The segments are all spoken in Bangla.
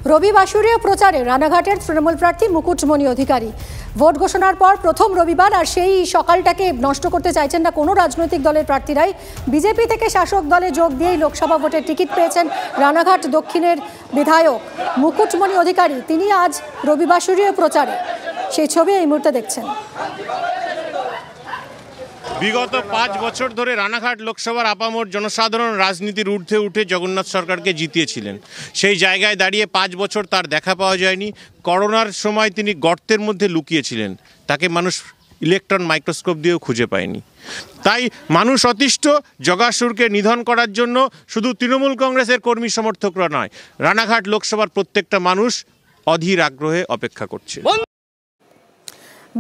রবিবাসরীয় প্রচারে রানাঘাটের তৃণমূল প্রার্থী মুকুটমণি অধিকারী ভোট ঘোষণার পর প্রথম রবিবার, আর সেই সকালটাকে নষ্ট করতে চাইছেন না কোনো রাজনৈতিক দলের প্রার্থীরাই। বিজেপি থেকে শাসক দলে যোগ দিয়েই লোকসভা ভোটের টিকিট পেয়েছেন রানাঘাট দক্ষিণের বিধায়ক মুকুটমণি অধিকারী। তিনি আজ রবিবাসরীয় প্রচারে, সেই ছবি এই মুহূর্তে দেখছেন। বিগত 5 বছর ধরে রানাঘাট লোকসভার আপামর জনসাধারণ রাজনীতির ঊর্ধ্বে উঠে জগন্নাথ সরকারকে জিতিয়েছিলেন। সেই জায়গায় দাঁড়িয়ে 5 বছর তার দেখা পাওয়া যায়নি। করোনার সময় তিনি গর্তের মধ্যে লুকিয়েছিলেন, তাকে মানুষ ইলেকট্রন মাইক্রোস্কোপ দিয়েও খুঁজে পায়নি। তাই মানুষ অতিষ্ঠ। জগাসুরকে নিধন করার জন্য শুধু তৃণমূল কংগ্রেসের কর্মী সমর্থকরা নয়, রানাঘাট লোকসভার প্রত্যেকটা মানুষ অধীর আগ্রহে অপেক্ষা করছে।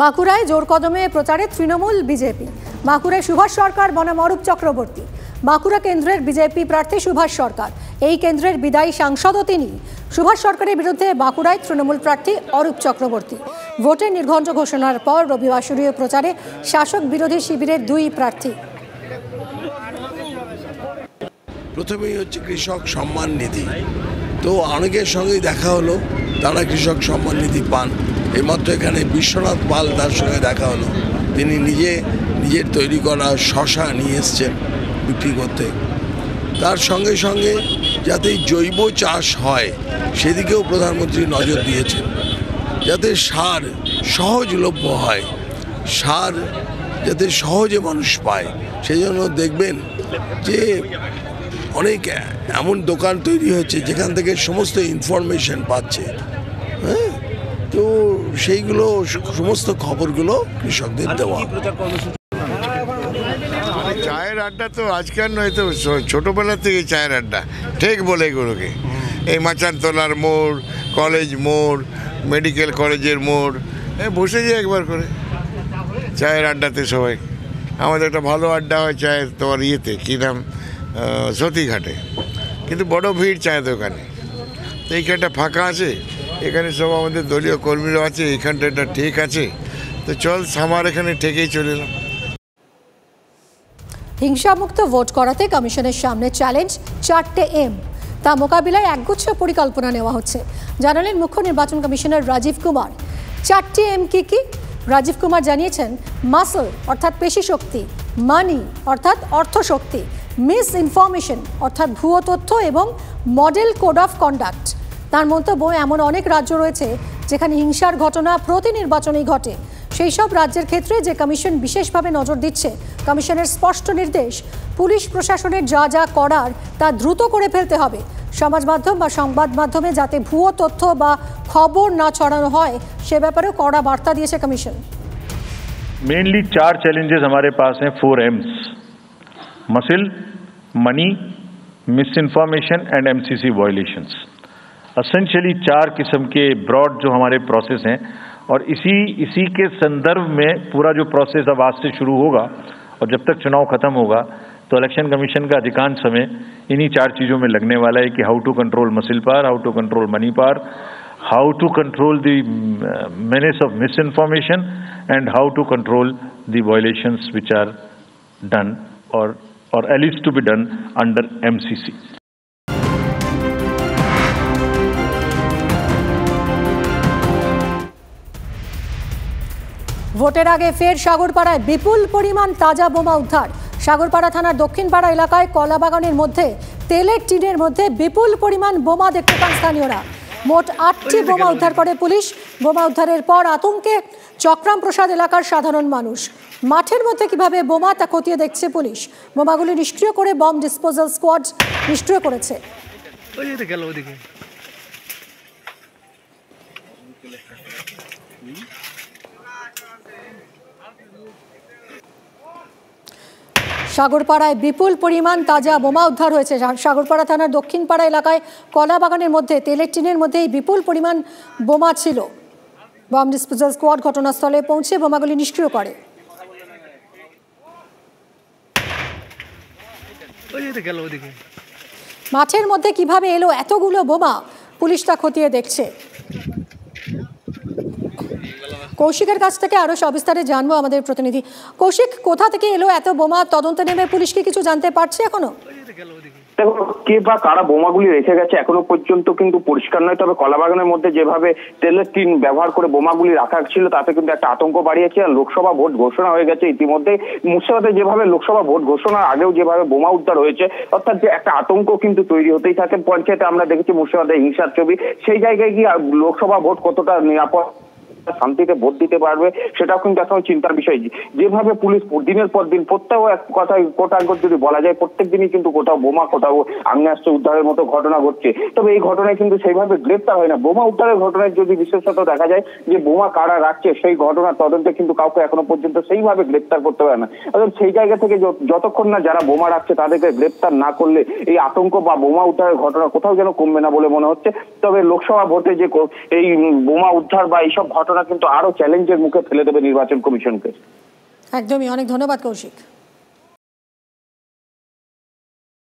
বাঁকুড়ায় জোর কদমে প্রচারে তৃণমূল বিজেপি। বাঁকুড়ায় সুভাষ সরকার বনাম অরূপ চক্রবর্তী। বাঁকুড়া কেন্দ্রের বিজেপি প্রার্থী সুভাষ সরকার, এই কেন্দ্রের বিদায়ী সাংসদও তিনি। সুভাষ সরকারের বিরুদ্ধে বাঁকুড়ায় তৃণমূল প্রার্থী অরূপ চক্রবর্তী। ভোটের নির্ঘণ্ট ঘোষণার পর রবিবাসরীয় প্রচারে শাসক বিরোধী শিবিরের দুই প্রার্থী। প্রথমেই হচ্ছে কৃষক সম্মান নিধি, তো অনেকের সঙ্গেই দেখা হলো, তারা কৃষক সম্মান নিধি পান। এইমাত্র এখানে বিশ্বনাথ পাল, তার সঙ্গে দেখা হলো। তিনি নিজের তৈরি করা শশা নিয়ে এসছেন বিক্রি করতে। তার সঙ্গে সঙ্গে যাতে জৈব চাষ হয় সেদিকেও প্রধানমন্ত্রী নজর দিয়েছেন, যাতে সার সহজলভ্য হয়, সার যাতে সহজে মানুষ পায়। সেই জন্য দেখবেন যে অনেক এমন দোকান তৈরি হচ্ছে যেখান থেকে সমস্ত ইনফরমেশন পাচ্ছে। হ্যাঁ, তো সেইগুলো সমস্ত খবরগুলো কৃষকদের দেওয়া। চায়ের আড্ডা তো আজকাল নয়, তো ছোটোবেলা থেকে চায়ের আড্ডা ঠিক বলে এগুলোকে। এই মাচানতলার মোড়, কলেজ মোড়, মেডিকেল কলেজের মোড়, বসে যায় একবার করে চায়ের আড্ডাতে সবাই। আমাদের একটা ভালো আড্ডা হয় চায়ের, তোমার ইয়েতে কী নাম, সতীঘাটে, কিন্তু বড় ভিড় চায়ের দোকানে। তো এইখানটা ফাঁকা আছে, এখানে সব আমাদের দলীয় কর্মীরা আছে, এইখানটা এটা ঠিক আছে, তো চল সামার এখানে ঠেকেই চলে এলাম। হিংসামুক্ত ভোট করাতে কমিশনের সামনে চ্যালেঞ্জ 4টে এম। তা মোকাবিলায় একগুচ্ছ পরিকল্পনা নেওয়া হচ্ছে, জানালেন মুখ্য নির্বাচন কমিশনার রাজীব কুমার। 4টি এম কি কি? রাজীব কুমার জানিয়েছেন, মাসল অর্থাৎ পেশি শক্তি, মানি অর্থাৎ অর্থ শক্তি, মিস ইনফরমেশন অর্থাৎ ভুয়ো তথ্য এবং মডেল কোড অফ কন্ডাক্ট। তার মন্তব্য, এমন অনেক রাজ্য রয়েছে যেখানে হিংসার ঘটনা প্রতি নির্বাচনেই ঘটে। সেই সব রাজ্যের ক্ষেত্রে যে কমিশন বিশেষভাবে নজর দিচ্ছে, কমিশনের স্পষ্ট নির্দেশ, পুলিশ প্রশাসনের যা যা করার তা দ্রুত করে ফেলতে হবে। সমাজ মাধ্যম বা সংবাদ মাধ্যমে যাতে ভুয়ো তথ্য বা খবর না ছড়ানো হয় সে ব্যাপারেও কড়া বার্তা দিয়েছে কমিশন। मेनली 4 चैलेंजेस हमारे पास हैं, 4 M's: muscle, money, miss information and MCC violations. Essentially 4 किस्म के ब्रॉड जो हमारे प्रोसेस हैं, और इसी के संदर्भ में पूरा जो प्रोसेस अब आज से शुरू होगा और जब तक चुनाव खत्म होगा तो इलेक्शन कमीशन का अधिकांश समय इन्हीं 4 चीज़ों में लगने वाला है कि how to control muscle power, how to control money power, how to control the menace of misinformation, and how to control the violations which are done or alleged to be done under MCC. ভোটের আগে ফের সাগরপাড়ায় বিপুল পরিমাণ তাজা বোমা উদ্ধার। সাগরপাড়া থানার দক্ষিণপাড়া এলাকায় কলাবাগানের মধ্যে তেলের টিনের মধ্যে বিপুল পরিমাণ বোমা দেখতে পান স্থানীয়রা। মোট 8টি বোমা উদ্ধার করে পুলিশ। বোমা উদ্ধারের পর আতঙ্কে চক্রাম প্রসাদ এলাকার সাধারণ মানুষ। মাঠের মধ্যে কিভাবে বোমা তা খতিয়ে দেখছে পুলিশ। বোমাগুলি নিষ্ক্রিয় করে বম ডিসপোজাল স্কোয়াড নিষ্ক্রিয় করেছে। সাগরপাড়ায় বিপুল পরিমাণ তাজা বোমা উদ্ধার হয়েছে। সাগরপাড়া থানার দক্ষিণপাড়া এলাকায় কলাবাগানের মধ্যে তেলের টিনের মধ্যেই বিপুল পরিমাণ বোমা ছিল। বম ডিসপোজাল স্কোয়াড ঘটনাস্থলে পৌঁছে বোমাগুলি নিষ্ক্রিয় করে। মাঠের মধ্যে কিভাবে এলো এতগুলো বোমা, পুলিশ তা খতিয়ে দেখছে। কৌশিকের কাছ থেকে আরো সবিস্তারে জানবো আমাদের প্রতিনিধি। কৌশিক, কোথা থেকে এলো এত বোমা? তদন্তে নেমে পুলিশ কি কিছু জানতে পারছে এখনো? দেখো, কে বা কারা বোমাগুলি রেখে গেছে এখনো পর্যন্ত কিন্তু পরিষ্কার নয়। তবে কলাবাগানের মধ্যে যেভাবে তেলের টিন ব্যবহার করে বোমাগুলি রাখা ছিল তাতে কিন্তু একটা আতঙ্ক বাড়িয়েছে। আর লোকসভা ভোট ঘোষণা হয়ে গেছে ইতিমধ্যে। মুর্শিদাবাদে যেভাবে লোকসভা ভোট ঘোষণার আগেও যেভাবে বোমা উদ্ধার হয়েছে, অর্থাৎ যে একটা আতঙ্ক কিন্তু তৈরি হতেই থাকে। পঞ্চায়েতে আমরা দেখেছি মুর্শিদাবাদে হিংসার ছবি। সেই জায়গায় গিয়ে লোকসভা ভোট কতটা নিরাপদ, শান্তিতে ভোট দিতে পারবে সেটাও কিন্তু এখন চিন্তার বিষয়। যেভাবে পুলিশ দিনের পর দিন প্রত্যেক এক কথায় কোটাঙ্গত যদি বলা যায় প্রত্যেক দিনই কিন্তু কোথাও বোমা কোথাও আগ্নেয়াস্ত্র উদ্ধারের মতো ঘটনা ঘটছে। তবে এই ঘটনায় কিন্তু সেইভাবে গ্রেপ্তার হয় না। বোমা উদ্ধারের ঘটনায় যদি বিশেষত দেখা যায় যে বোমা কারা রাখছে সেই ঘটনার তদন্তে কিন্তু কাউকে এখনো পর্যন্ত সেইভাবে গ্রেপ্তার করতে পারে না। অর্থাৎ সেই জায়গা থেকে যতক্ষণ না যারা বোমা রাখছে তাদেরকে গ্রেপ্তার না করলে এই আতঙ্ক বা বোমা উদ্ধারের ঘটনা কোথাও যেন কমবে না বলে মনে হচ্ছে। তবে লোকসভা ভোটে যে এই বোমা উদ্ধার বা এইসব ঘটনা কিন্তু আরো চ্যালেঞ্জের মুখে ফেলে দেবে নির্বাচন কমিশনকে। একদমই, অনেক ধন্যবাদ কৌশিক।